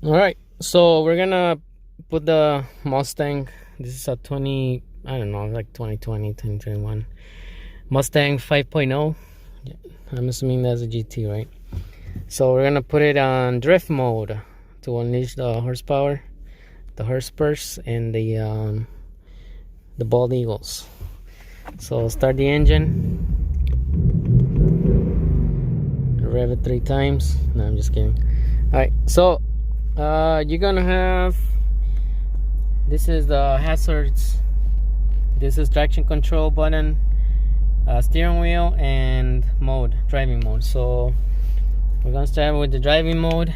All right, so we're gonna put the Mustang. This is a 20, I don't know, like 2020, 2021 Mustang 5.0. Yeah, I'm assuming that's a GT, right? So we're gonna put it on drift mode to unleash the horsepower, the horsebursts, and the bald eagles. So start the engine, rev it 3 times. No, I'm just kidding. All right, so you're gonna have, this is the hazards, this is traction control button, steering wheel, and driving mode. So we're gonna start with the driving mode.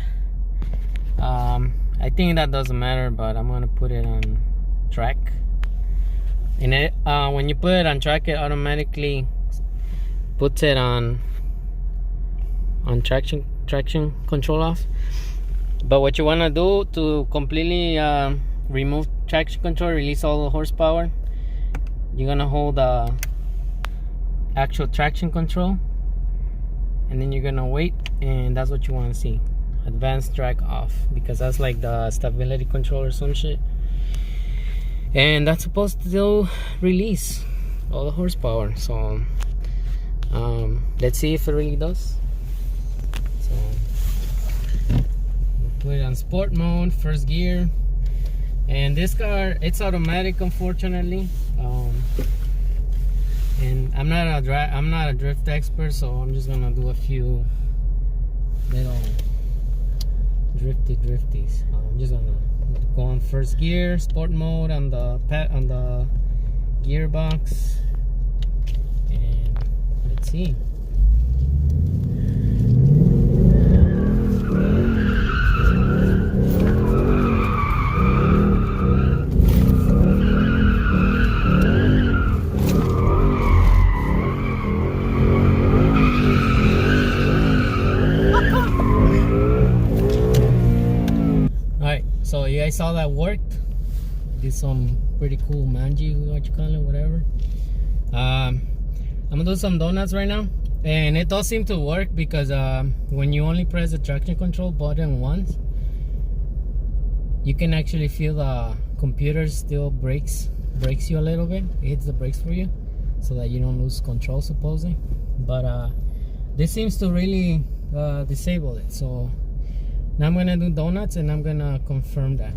I think that doesn't matter, but I'm gonna put it on track. And when you put it on track, it automatically puts it on traction control off. But what you want to do to completely remove traction control, release all the horsepower, you're gonna hold the actual traction control, and then you're gonna wait, and that's what you want to see. Advanced track off, because that's like the stability control or some shit, and that's supposed to release all the horsepower. So let's see if it really does. So put it on sport mode, first gear. And this car, it's automatic, unfortunately. And I'm not a drift expert, so I'm just gonna do a few little drifties. I'm just gonna go on first gear, sport mode on the gearbox, and let's see. So you guys saw that worked. Did some pretty cool manji, what you call it, whatever. I'm gonna do some donuts right now, and it does seem to work, because when you only press the traction control button once, you can actually feel the computer still brakes you a little bit. It hits the brakes for you, so that you don't lose control, supposedly. But this seems to really disable it. So now I'm gonna do donuts, and I'm gonna confirm that.